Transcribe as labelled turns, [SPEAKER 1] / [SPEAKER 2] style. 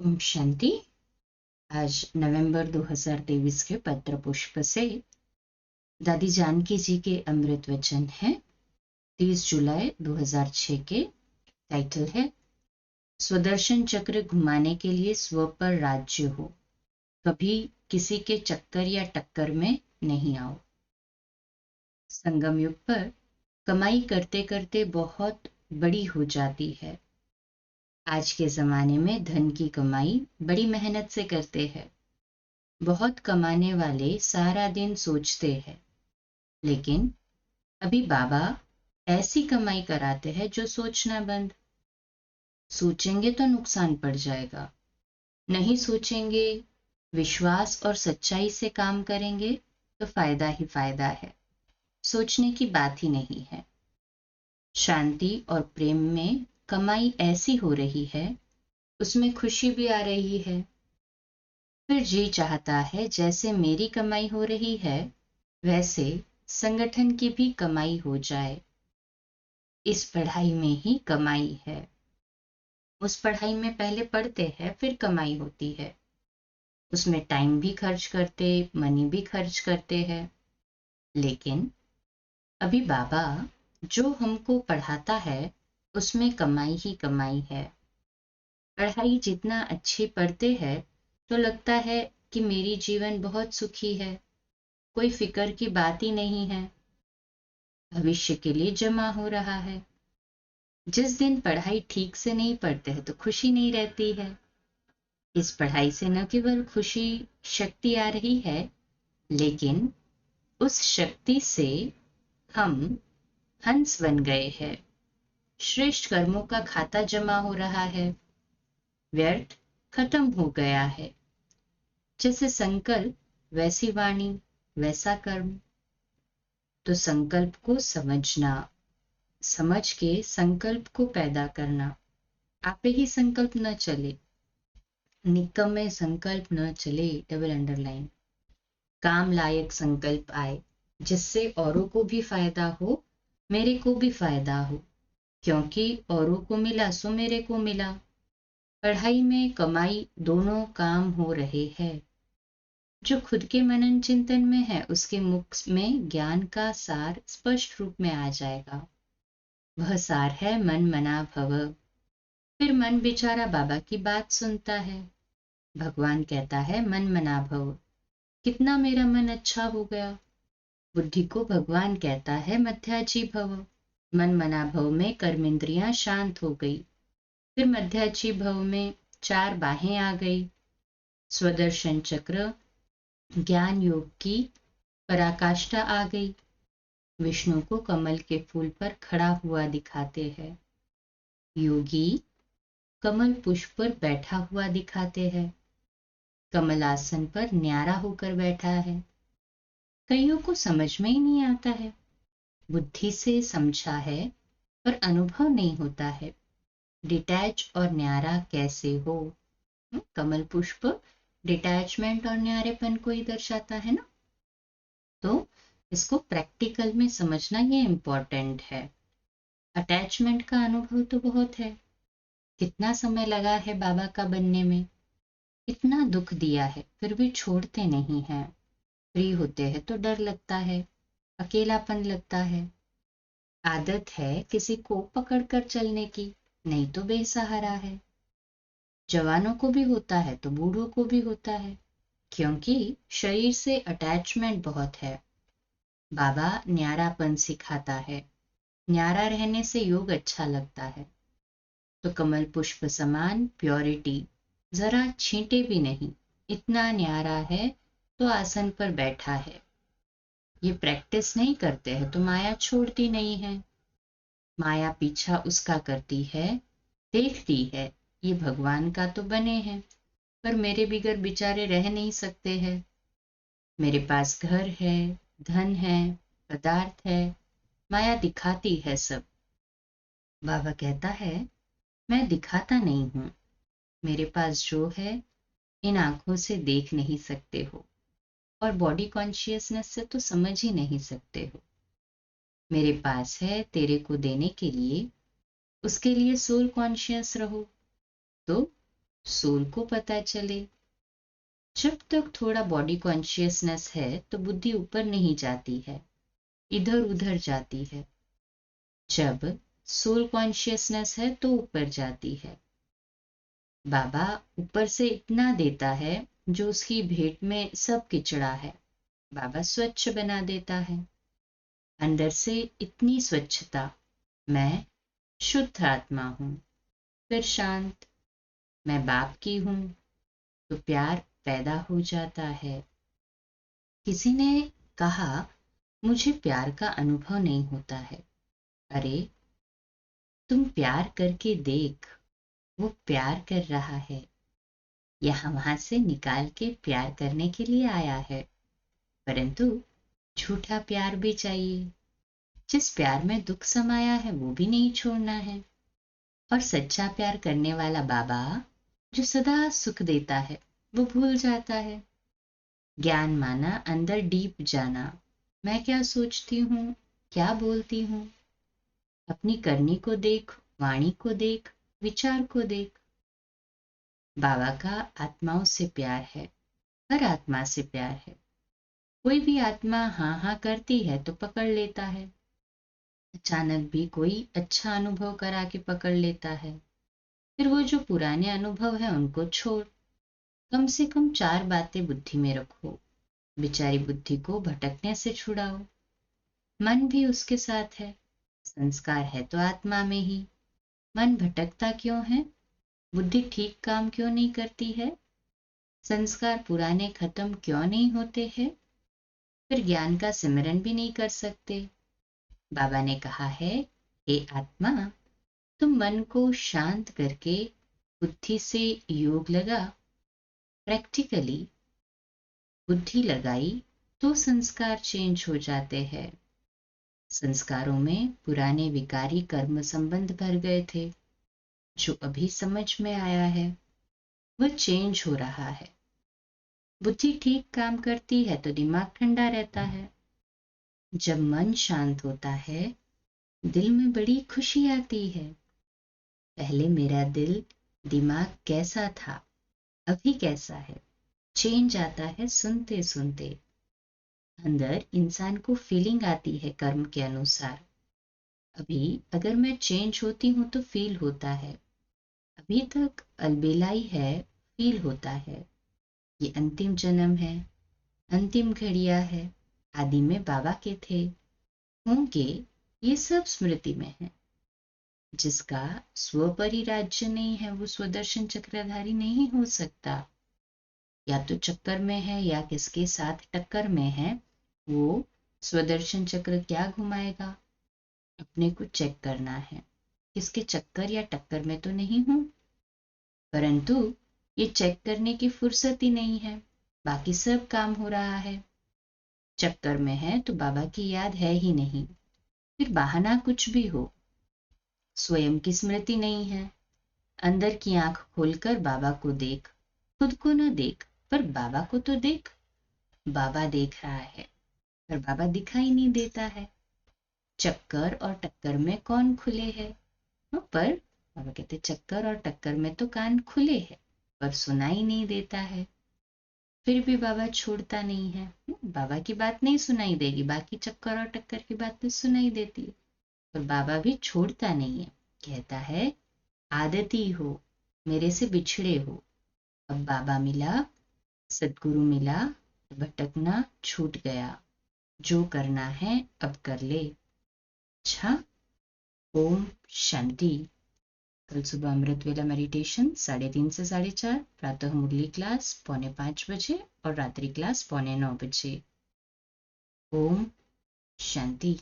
[SPEAKER 1] ओम शांति। आज नवंबर 2023 के पत्र पुष्प से दादी जानकी जी के अमृत वचन है। 30 जुलाई 2006 के। टाइटल है स्वदर्शन चक्र घुमाने के लिए स्व पर राज्य हो, कभी किसी के चक्कर या टक्कर में नहीं आओ। संगम युग पर कमाई करते करते बहुत बड़ी हो जाती है। आज के जमाने में धन की कमाई बड़ी मेहनत से करते हैं। बहुत कमाने वाले सारा दिन सोचते हैं, लेकिन अभी बाबा ऐसी कमाई कराते हैं जो सोचना बंद। सोचेंगे तो नुकसान पड़ जाएगा, नहीं सोचेंगे, विश्वास और सच्चाई से काम करेंगे तो फायदा ही फायदा है। सोचने की बात ही नहीं है। शांति और प्रेम में कमाई ऐसी हो रही है, उसमें खुशी भी आ रही है। फिर जी चाहता है जैसे मेरी कमाई हो रही है वैसे संगठन की भी कमाई हो जाए। इस पढ़ाई में ही कमाई है। उस पढ़ाई में पहले पढ़ते हैं फिर कमाई होती है। उसमें टाइम भी खर्च करते, मनी भी खर्च करते हैं। लेकिन अभी बाबा जो हमको पढ़ाता है उसमें कमाई ही कमाई है। पढ़ाई जितना अच्छी पढ़ते हैं तो लगता है कि मेरी जीवन बहुत सुखी है, कोई फिक्र की बात ही नहीं है, भविष्य के लिए जमा हो रहा है। जिस दिन पढ़ाई ठीक से नहीं पढ़ते हैं तो खुशी नहीं रहती है। इस पढ़ाई से न केवल खुशी शक्ति आ रही है, लेकिन उस शक्ति से हम हंस बन गए हैं। श्रेष्ठ कर्मों का खाता जमा हो रहा है, व्यर्थ खत्म हो गया है। जैसे संकल्प वैसी वाणी वैसा कर्म। तो संकल्प को समझना, समझ के संकल्प को पैदा करना। आपे ही संकल्प न चले, निकम्मे संकल्प न चले, डबल अंडरलाइन। काम लायक संकल्प आए जिससे औरों को भी फायदा हो, मेरे को भी फायदा हो, क्योंकि औरों को मिला सो मेरे को मिला। पढ़ाई में कमाई दोनों काम हो रहे हैं। जो खुद के मनन चिंतन में है उसके मुख में ज्ञान का सार स्पष्ट रूप में आ जाएगा। वह सार है मन मना भव। फिर मन बेचारा बाबा की बात सुनता है। भगवान कहता है मन मना भव, कितना मेरा मन अच्छा हो गया। बुद्धि को भगवान कहता है मध्याजी भव। मन मना भव में कर्मेंद्रियां शांत हो गई। फिर मध्याजी भव में चार बाहें आ गई। स्वदर्शन चक्र ज्ञान योग की पराकाष्ठा आ गई। विष्णु को कमल के फूल पर खड़ा हुआ दिखाते हैं। योगी कमल पुष्प पर बैठा हुआ दिखाते हैं। कमलासन पर न्यारा होकर बैठा है। कईयों को समझ में ही नहीं आता है। बुद्धि से समझा है पर अनुभव नहीं होता है। डिटैच और न्यारा कैसे हो। कमल पुष्प डिटैचमेंट और न्यारेपन को ही दर्शाता है ना। तो इसको प्रैक्टिकल में समझना ये इम्पोर्टेंट है। अटैचमेंट का अनुभव तो बहुत है। कितना समय लगा है बाबा का बनने में, इतना दुख दिया है फिर भी छोड़ते नहीं हैं। फ्री होते हैं तो डर लगता है, अकेलापन लगता है। आदत है किसी को पकड़ कर चलने की, नहीं तो बेसहारा है। जवानों को भी होता है तो बूढ़ों को भी होता है, क्योंकि शरीर से अटैचमेंट बहुत है। बाबा न्यारापन सिखाता है। न्यारा रहने से योग अच्छा लगता है। तो कमल पुष्प समान प्योरिटी, जरा छींटे भी नहीं, इतना न्यारा है तो आसन पर बैठा है। ये प्रैक्टिस नहीं करते हैं तो माया छोड़ती नहीं है। माया पीछा उसका करती है, देखती है ये भगवान का तो बने हैं, पर मेरे बिगर बेचारे रह नहीं सकते हैं। मेरे पास घर है, धन है, पदार्थ है, माया दिखाती है सब। बाबा कहता है मैं दिखाता नहीं हूं। मेरे पास जो है इन आंखों से देख नहीं सकते हो और बॉडी कॉन्शियसनेस से तो समझ ही नहीं सकते हो। मेरे पास है तेरे को देने के लिए, उसके लिए सोल कॉन्शियस रहो तो सोल को पता चले। जब तक थोड़ा बॉडी कॉन्शियसनेस है तो बुद्धि ऊपर नहीं जाती है, इधर उधर जाती है। जब सोल कॉन्शियसनेस है तो ऊपर जाती है। बाबा ऊपर से इतना देता है जो उसकी भेंट में सब किचड़ा है, बाबा स्वच्छ बना देता है। अंदर से इतनी स्वच्छता, मैं शुद्ध आत्मा हूं, फिर शांत, मैं बाप की हूं, तो प्यार पैदा हो जाता है। किसी ने कहा मुझे प्यार का अनुभव नहीं होता है। अरे तुम प्यार करके देख, वो प्यार कर रहा है, यहाँ वहां से निकाल के प्यार करने के लिए आया है। परंतु झूठा प्यार भी चाहिए, जिस प्यार में दुख समाया है वो भी नहीं छोड़ना है। और सच्चा प्यार करने वाला बाबा जो सदा सुख देता है वो भूल जाता है। ज्ञान माना अंदर डीप जाना, मैं क्या सोचती हूँ, क्या बोलती हूँ। अपनी करनी को देख, वाणी को देख, विचार को देख। बाबा का आत्माओं से प्यार है, हर आत्मा से प्यार है। कोई भी आत्मा हाँ हाँ करती है तो पकड़ लेता है, अचानक भी कोई अच्छा अनुभव करा के पकड़ लेता है। फिर वो जो पुराने अनुभव है उनको छोड़। कम से कम 4 बातें बुद्धि में रखो, बेचारी बुद्धि को भटकने से छुड़ाओ। मन भी उसके साथ है, संस्कार है तो आत्मा में ही। मन भटकता क्यों है, बुद्धि ठीक काम क्यों नहीं करती है, संस्कार पुराने खत्म क्यों नहीं होते हैं, फिर ज्ञान का सिमरन भी नहीं कर सकते। बाबा ने कहा है, हे आत्मा, तुम मन को शांत करके बुद्धि से योग लगा। प्रैक्टिकली बुद्धि लगाई तो संस्कार चेंज हो जाते हैं। संस्कारों में पुराने विकारी कर्म संबंध भर गए थे, जो अभी समझ में आया है वह चेंज हो रहा है। बुद्धि ठीक काम करती है तो दिमाग ठंडा रहता है। जब मन शांत होता है दिल में बड़ी खुशी आती है। पहले मेरा दिल दिमाग कैसा था, अभी कैसा है, चेंज आता है सुनते सुनते। अंदर इंसान को फीलिंग आती है कर्म के अनुसार। अभी अगर मैं चेंज होती हूं तो फील होता है, अभी तक अलबेलाई है, फील होता है। ये अंतिम जन्म है, अंतिम घड़ियां है, आदि में बाबा के थे, होंगे, ये सब स्मृति में है। जिसका स्वपरिराज्य नहीं है वो स्वदर्शन चक्रधारी नहीं हो सकता। या तो चक्कर में है या किसके साथ टक्कर में है, वो स्वदर्शन चक्र क्या घुमाएगा। अपने को चेक करना है, किसके चक्कर या टक्कर में तो नहीं हूं। परंतु ये चेक करने की फुर्सत ही नहीं है, बाकी सब काम हो रहा है। चक्कर में है तो बाबा की याद है ही नहीं, फिर बहाना कुछ भी हो, स्वयं की स्मृति नहीं है। अंदर की आंख खोलकर बाबा को देख, खुद को न देख पर बाबा को तो देख। बाबा देख रहा है पर बाबा दिखाई नहीं देता है। चक्कर और टक्कर में कौन खुले है, पर बाबा कहते चक्कर और टक्कर में तो कान खुले हैं पर सुनाई नहीं देता है। फिर भी बाबा छोड़ता नहीं है। बाबा की बात नहीं सुनाई देगी, बाकी चक्कर और टक्कर की बात तो सुनाई देती है, पर बाबा भी छोड़ता नहीं है। कहता है आदती हो, मेरे से बिछड़े हो, अब बाबा मिला, सदगुरु मिला, भटकना छूट गया, जो करना है अब कर ले। अच्छा, ओम शांति। कल सुबह अमृत वेला मेडिटेशन 3:30 से 4:30, प्रातः मुरली क्लास 4:45 बजे और रात्रि क्लास 8:45 बजे। ओम शांति।